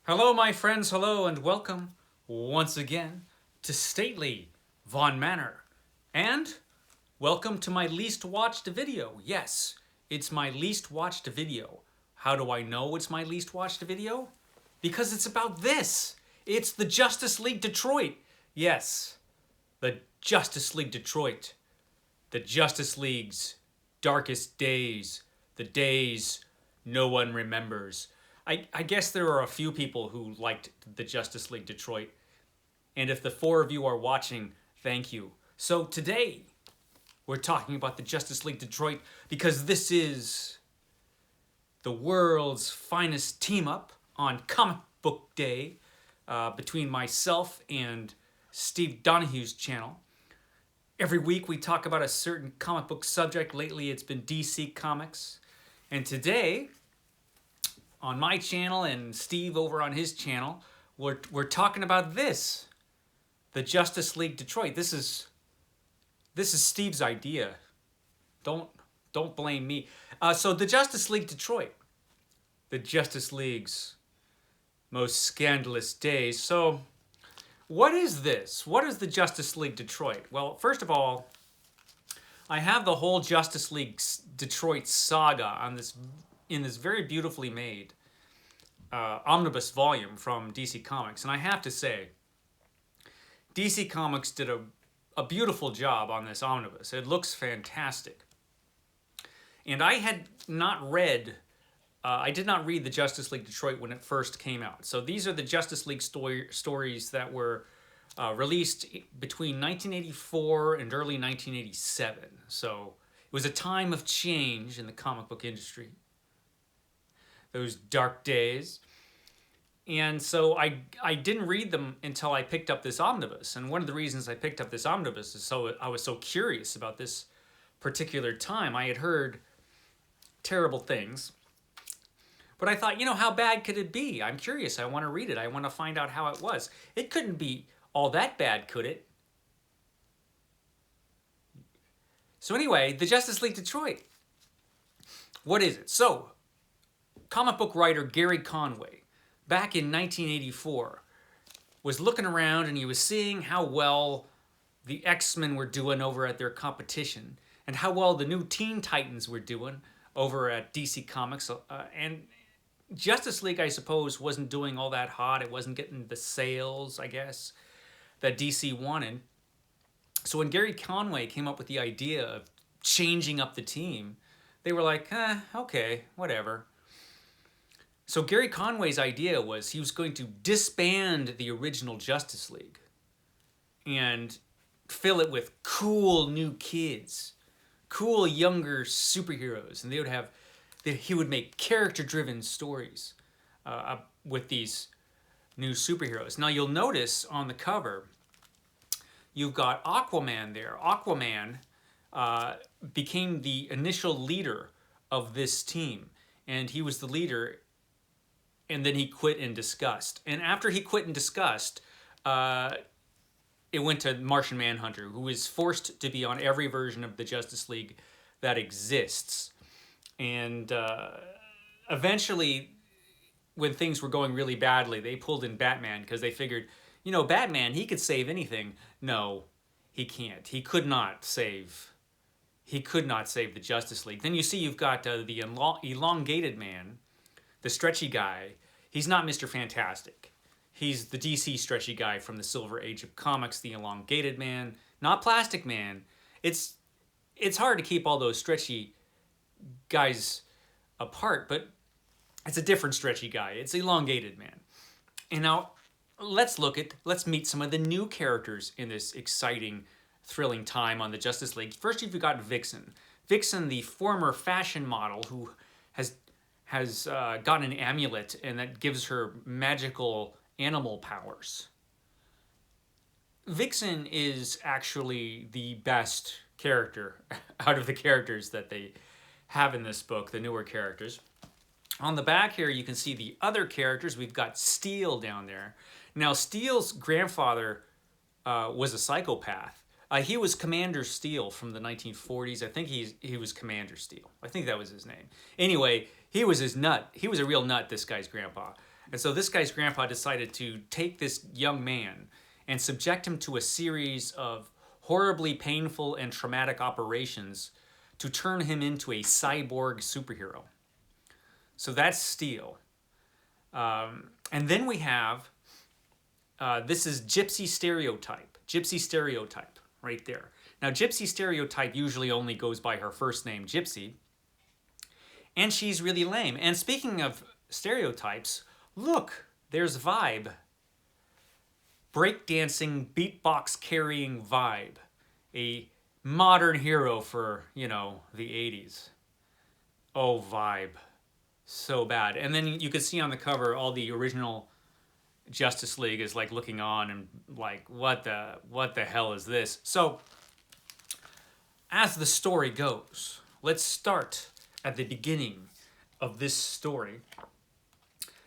Hello, my friends, hello, and welcome once again to stately Von Manor. And welcome to my least watched video. Yes, it's my least watched video. How do I know it's my least watched video? Because it's about this. It's the Justice League Detroit. Yes, the Justice League Detroit. The Justice League's darkest days. The days no one remembers. I guess there are a few people who liked the Justice League Detroit. And if the four of you are watching, thank you. So today, we're talking about the Justice League Detroit because this is the world's finest team up on Comic Book Day between myself and Steve Donoghue's channel. Every week we talk about a certain comic book subject. Lately it's been DC Comics. And today, on my channel and Steve over on his channel, we're talking about this, the Justice League Detroit. This is Steve's idea. Don't blame me. So the Justice League Detroit, the Justice League's most scandalous days. So what is this? What is the Justice League Detroit? Well, first of all, I have the whole Justice League Detroit saga on this in this very beautifully made omnibus volume from DC Comics. And I have to say, DC Comics did a beautiful job on this omnibus. It looks fantastic. And I had not read, I did not read the Justice League Detroit when it first came out. So these are the Justice League stories that were released between 1984 and early 1987. So it was a time of change in the comic book industry. Those dark days. And so I didn't read them until I picked up this omnibus. And one of the reasons I picked up this omnibus is I was so curious about this particular time. I had heard terrible things. But I thought, how bad could it be? I'm curious. I want to read it. I want to find out how it was. It couldn't be all that bad, could it? So anyway, the Justice League Detroit. What is it? So, comic book writer Gary Conway, back in 1984, was looking around and he was seeing how well the X-Men were doing over at their competition and how well the new Teen Titans were doing over at DC Comics. And Justice League, I suppose, wasn't doing all that hot. It wasn't getting the sales, I guess, that DC wanted. So when Gary Conway came up with the idea of changing up the team, they were like, okay, whatever. So Gary Conway's idea was he was going to disband the original Justice League and fill it with cool new kids, cool younger superheroes, and he would make character-driven stories with these new superheroes. Now you'll notice on the cover, you've got Aquaman there. Aquaman became the initial leader of this team, and he was the leader. And then he quit in disgust. And after he quit in disgust, it went to Martian Manhunter, who is forced to be on every version of the Justice League that exists. And eventually, when things were going really badly, they pulled in Batman because they figured, Batman, he could save anything. No, he can't. He could not save the Justice League. Then you see you've got the elongated man, the stretchy guy. He's not Mr. Fantastic. He's the DC stretchy guy from the Silver Age of Comics, the elongated man, not Plastic Man. It's hard to keep all those stretchy guys apart, but it's a different stretchy guy. It's elongated man. And now let's meet some of the new characters in this exciting, thrilling time on the Justice League. First, you've got Vixen. Vixen, the former fashion model who has got an amulet, and that gives her magical animal powers. Vixen is actually the best character out of the characters that they have in this book, the newer characters. On the back here, you can see the other characters. We've got Steel down there. Now, Steel's grandfather was a psychopath. He was Commander Steel from the 1940s. I think he was Commander Steel. I think that was his name. Anyway, he was his nut. He was a real nut, this guy's grandpa. And so this guy's grandpa decided to take this young man and subject him to a series of horribly painful and traumatic operations to turn him into a cyborg superhero. So that's Steel. And then we have, this is Gypsy Stereotype. Gypsy Stereotype, right there. Now, Gypsy Stereotype usually only goes by her first name, Gypsy. And she's really lame. And speaking of stereotypes, look, there's Vibe. Breakdancing, beatbox carrying Vibe. A modern hero for, you know, the 80s. Oh, Vibe. So bad. And then you can see on the cover all the original Justice League is like looking on and like, what the hell is this? So, as the story goes, let's start at the beginning of this story.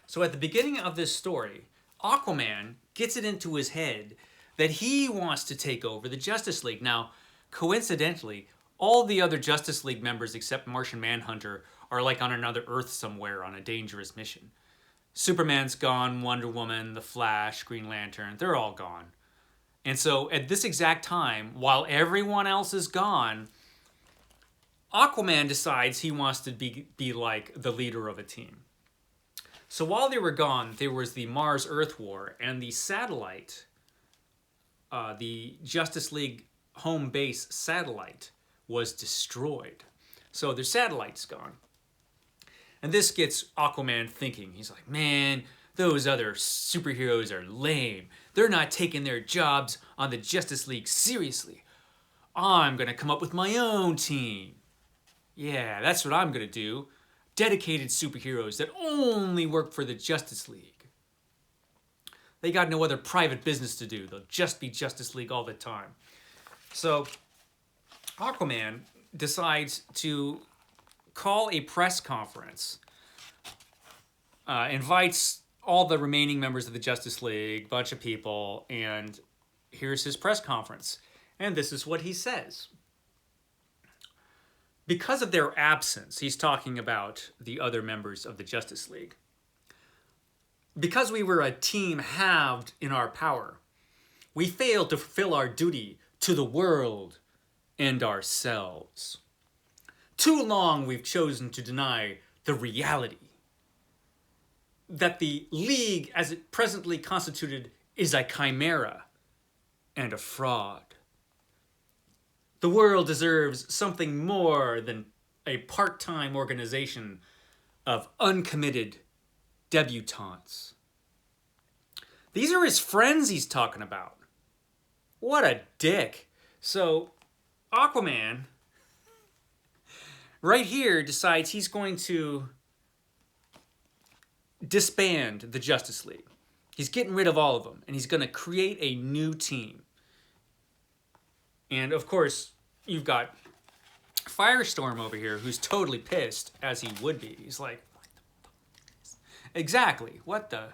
So at the beginning of this story, Aquaman gets it into his head that he wants to take over the Justice League. Now, coincidentally, all the other Justice League members except Martian Manhunter are like on another Earth somewhere on a dangerous mission. Superman's gone, Wonder Woman, The Flash, Green Lantern, they're all gone. And so at this exact time, while everyone else is gone, Aquaman decides he wants to be like the leader of a team. So while they were gone, there was the Mars-Earth War, and the satellite, the Justice League home base satellite, was destroyed. So their satellite's gone. And this gets Aquaman thinking. He's like, man, those other superheroes are lame. They're not taking their jobs on the Justice League seriously. I'm going to come up with my own team. Yeah, that's what I'm going to do. Dedicated superheroes that only work for the Justice League. They got no other private business to do. They'll just be Justice League all the time. So Aquaman decides to call a press conference, invites all the remaining members of the Justice League, bunch of people, and here's his press conference. And this is what he says. Because of their absence, he's talking about the other members of the Justice League. Because we were a team halved in our power, we failed to fulfill our duty to the world and ourselves. Too long we've chosen to deny the reality that the League, as it presently constituted, is a chimera and a fraud. The world deserves something more than a part-time organization of uncommitted debutantes. These are his friends he's talking about. What a dick. So, Aquaman, right here, decides he's going to disband the Justice League. He's getting rid of all of them, and he's going to create a new team. And, of course, you've got Firestorm over here, who's totally pissed, as he would be. He's like, what the fuck is this? Exactly. What the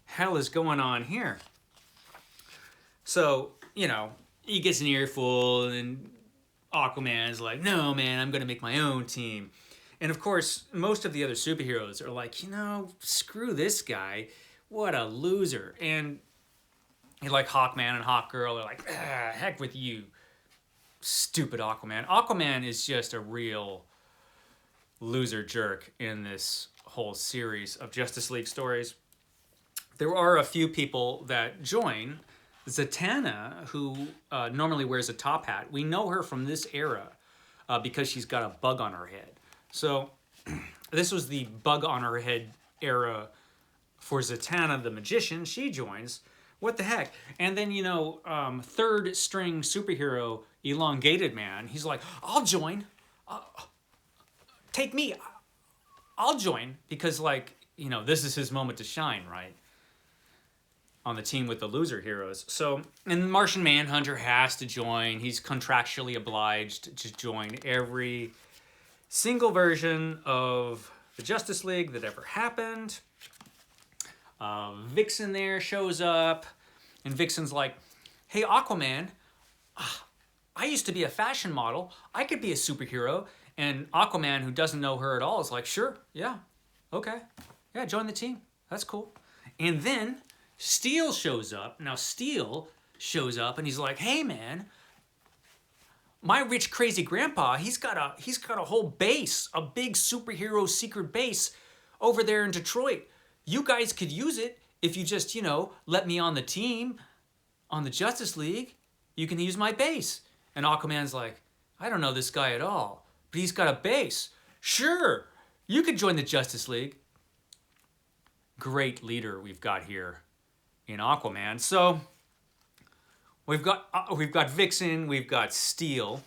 hell is going on here? So, you know, he gets an earful, and Aquaman's like, no, man, I'm going to make my own team. And, of course, most of the other superheroes are like, you know, screw this guy. What a loser. And like Hawkman and Hawkgirl are like, heck with you. Stupid Aquaman. Aquaman is just a real loser jerk in this whole series of Justice League stories. There are a few people that join. Zatanna, who normally wears a top hat, we know her from this era because she's got a bug on her head. So this was the bug on her head era for Zatanna the Magician. She joins. What the heck? And then, you know, third string superhero, Elongated Man, he's like, I'll join. Take me. I'll join. Because, like, you know, this is his moment to shine, right? On the team with the loser heroes. So, and Martian Manhunter has to join. He's contractually obliged to join every single version of the Justice League that ever happened. Vixen there shows up, and Vixen's like, hey, Aquaman, I used to be a fashion model. I could be a superhero. And Aquaman, who doesn't know her at all, is like, sure, yeah, okay. Yeah, join the team. That's cool. And then Steel shows up. Now Steel shows up and he's like, hey man, my rich crazy grandpa, he's got a whole base, a big superhero secret base over there in Detroit. You guys could use it if you just, you know, let me on the team, on the Justice League. You can use my base. And Aquaman's like, I don't know this guy at all, but he's got a base. Sure, you could join the Justice League. Great leader we've got here in Aquaman. So we've got Vixen, we've got Steel.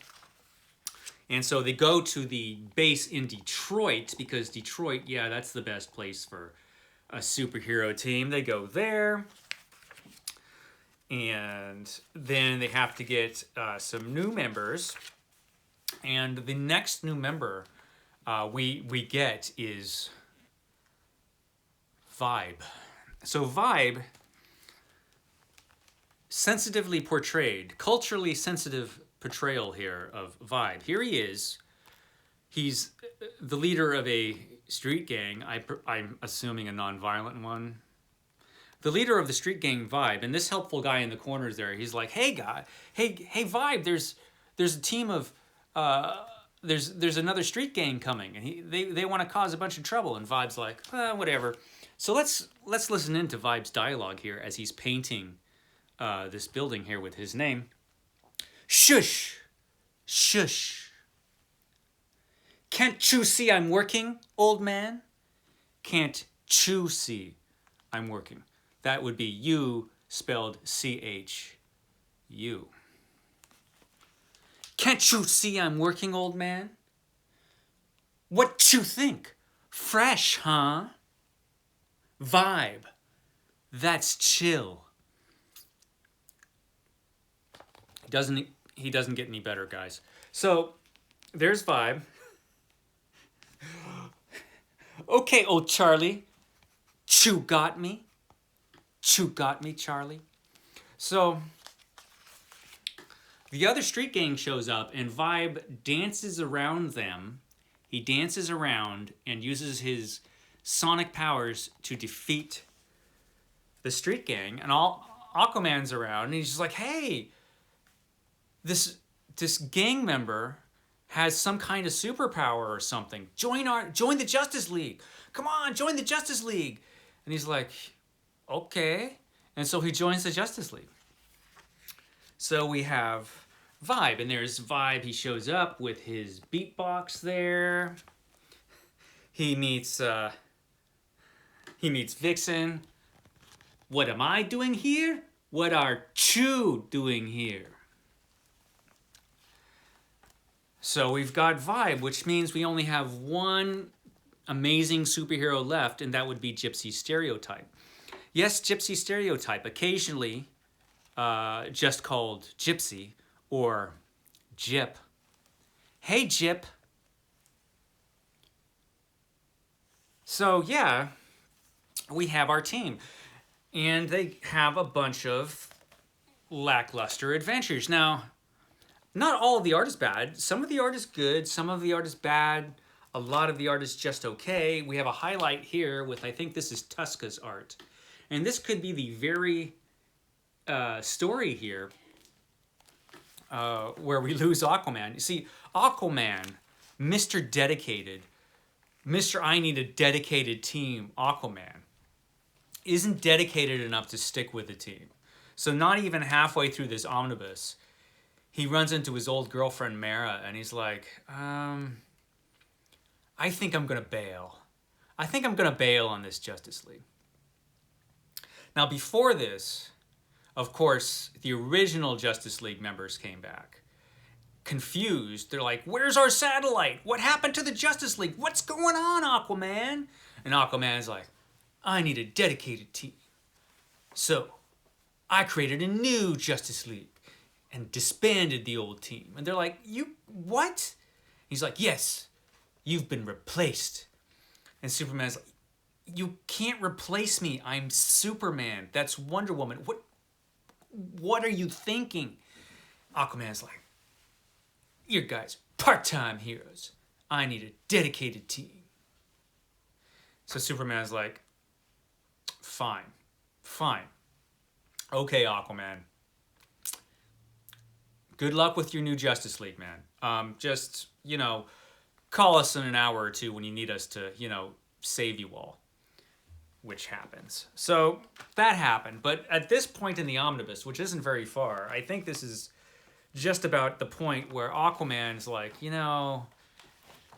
And so they go to the base in Detroit because Detroit, yeah, that's the best place for a superhero team. They go there. And then they have to get some new members. And the next new member we get is Vibe. So Vibe, sensitively portrayed, culturally sensitive portrayal here of Vibe. Here he is. He's the leader of a street gang. I'm assuming a non-violent one. The leader of the street gang, Vibe, and this helpful guy in the corners there, he's like, hey guy, hey Vibe, there's a team of there's another street gang coming, and they want to cause a bunch of trouble, and Vibe's like, whatever. So let's listen into Vibe's dialogue here as he's painting this building here with his name. Shush, shush. Can't you see I'm working, old man? Can't you see I'm working? That would be you spelled C-H-U. Can't you see I'm working, old man? What you think? Fresh, huh? Vibe. That's chill. He doesn't get any better, guys. So there's Vibe. Okay, old Charlie. You got me. You got me, Charlie. So the other street gang shows up and Vibe dances around them. He dances around and uses his sonic powers to defeat the street gang. And Aquaman's around and he's just like, hey, this gang member has some kind of superpower or something. Join the Justice League. Come on, join the Justice League. And he's like, okay. And so he joins the Justice League. So we have Vibe, and there's Vibe. He shows up with his beatbox there. He meets Vixen. What am I doing here? What are you doing here? So we've got Vibe, which means we only have one amazing superhero left, and that would be Gypsy Stereotype. Yes, Gypsy Stereotype, occasionally just called Gypsy or Gyp. Hey, Gyp. So yeah, we have our team, and they have a bunch of lackluster adventures. Now, not all of the art is bad. Some of the art is good. Some of the art is bad. A lot of the art is just okay. We have a highlight here with, I think this is Tuska's art. And this could be the very story here where we lose Aquaman. You see, Aquaman, Mr. Dedicated, Mr. I need a dedicated team, Aquaman, isn't dedicated enough to stick with the team. So not even halfway through this omnibus, he runs into his old girlfriend, Mara, and he's like, I think I'm going to bail. I think I'm going to bail on this Justice League. Now, before this, of course, the original Justice League members came back. Confused. They're like, where's our satellite? What happened to the Justice League? What's going on, Aquaman? And Aquaman's like, I need a dedicated team. So, I created a new Justice League and disbanded the old team. And they're like, you, what? He's like, yes, you've been replaced. And Superman's like, you can't replace me. I'm Superman. That's Wonder Woman. What are you thinking? Aquaman's like, your guys part-time heroes. I need a dedicated team. So Superman's like, fine. Okay, Aquaman. Good luck with your new Justice League, man. Just, call us in an hour or two when you need us to, save you all. Which happens. So that happened. But at this point in the omnibus, which isn't very far, I think this is just about the point where Aquaman's like,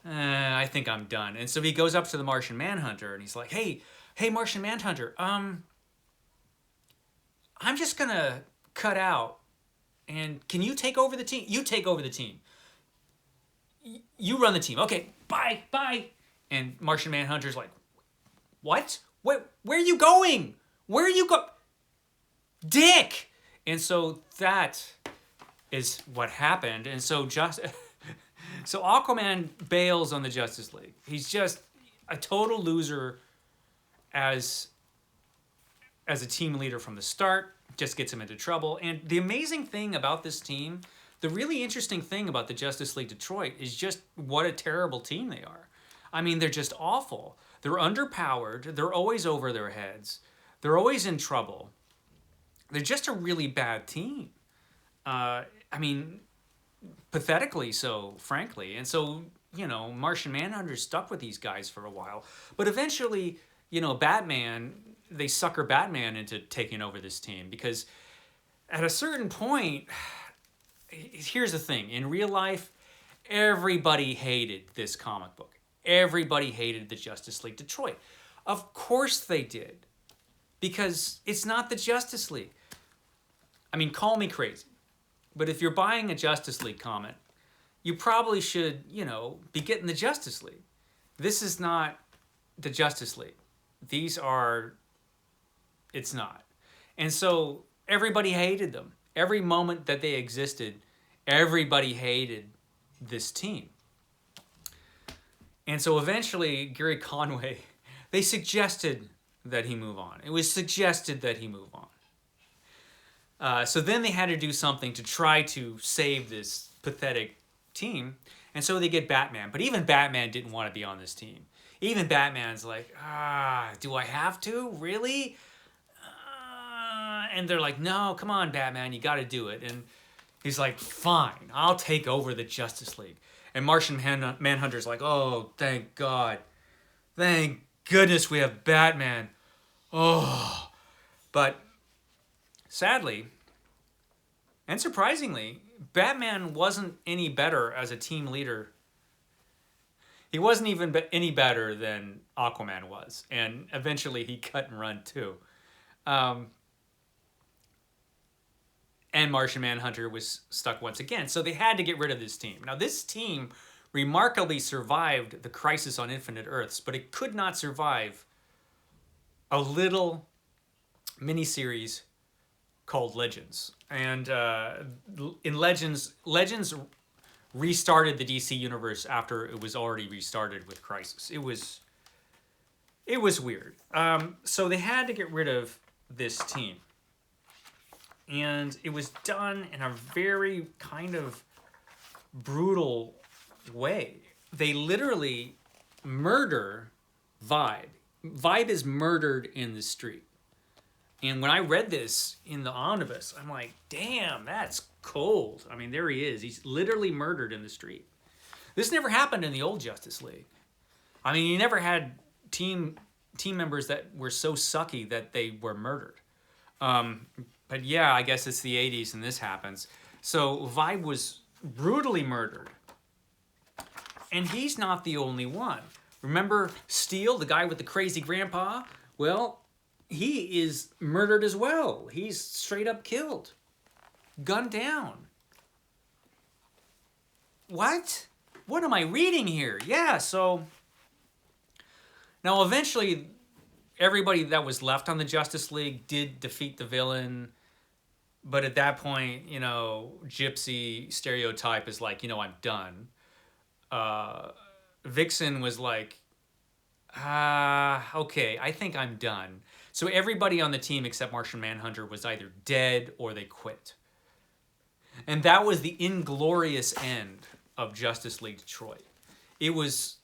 I think I'm done. And so he goes up to the Martian Manhunter and he's like, hey, Martian Manhunter, I'm just gonna cut out and can you take over the team? You take over the team. You run the team. Okay, bye. And Martian Manhunter's like, what? Where are you going? Where are you go? Dick! And so that is what happened. And so so Aquaman bails on the Justice League. He's just a total loser as a team leader from the start. Just gets him into trouble. And the amazing thing about this team, the really interesting thing about the Justice League Detroit is just what a terrible team they are. I mean, they're just awful. They're underpowered. They're always over their heads. They're always in trouble. They're just a really bad team. I mean, pathetically so, frankly. And so, Martian Manhunter's stuck with these guys for a while. But eventually, Batman, they sucker Batman into taking over this team. Because at a certain point, here's the thing. In real life, everybody hated this comic book. Everybody hated the Justice League Detroit. Of course they did. Because it's not the Justice League. I mean, call me crazy. But if you're buying a Justice League comic, you probably should, be getting the Justice League. This is not the Justice League. It's not. And so everybody hated them. Every moment that they existed, everybody hated this team. And so eventually, Gary Conway, they suggested that he move on. It was suggested that he move on. So then they had to do something to try to save this pathetic team. And so they get Batman. But even Batman didn't want to be on this team. Even Batman's like, do I have to? Really? And they're like, no, come on, Batman, you got to do it. And he's like, fine, I'll take over the Justice League. And Martian Manhunter's like, oh, thank God. Thank goodness we have Batman. Oh. But sadly, and surprisingly, Batman wasn't any better as a team leader. He wasn't even any better than Aquaman was. And eventually he cut and run too. And Martian Manhunter was stuck once again. So they had to get rid of this team. Now, this team remarkably survived the Crisis on Infinite Earths, but it could not survive a little miniseries called Legends. And in Legends restarted the DC universe after it was already restarted with Crisis. It was weird. So they had to get rid of this team. And it was done in a very kind of brutal way. They literally murder Vibe. Vibe is murdered in the street. And when I read this in the omnibus, I'm like, damn, that's cold. I mean, there he is. He's literally murdered in the street. This never happened in the old Justice League. I mean, you never had team members that were so sucky that they were murdered. But yeah, I guess it's the 80s and this happens. So Vibe was brutally murdered. And he's not the only one. Remember Steel, the guy with the crazy grandpa? Well, he is murdered as well. He's straight up killed. Gunned down. What? What am I reading here? Yeah, so... Now, eventually, everybody that was left on the Justice League did defeat the villain. But at that point, Gypsy stereotype is like, I'm done. Vixen was like, okay, I think I'm done. So everybody on the team except Martian Manhunter was either dead or they quit. And that was the inglorious end of Justice League Detroit. It was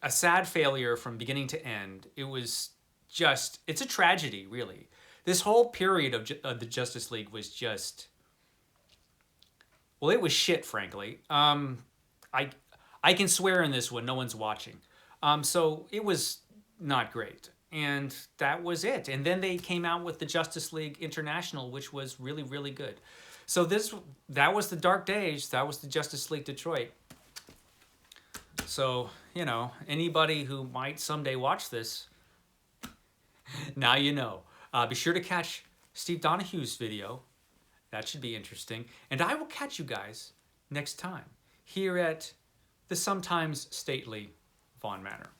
a sad failure from beginning to end. It was just, it's a tragedy, really. This whole period of the Justice League was just, well, it was shit, frankly. I can swear in this one, no one's watching. So it was not great. And that was it. And then they came out with the Justice League International, which was really, really good. So that was the dark days. That was the Justice League Detroit. So, you know, anybody who might someday watch this, now you know. Be sure to catch Steve Donoghue's video. That should be interesting. And I will catch you guys next time here at the sometimes stately Vaughn Manor.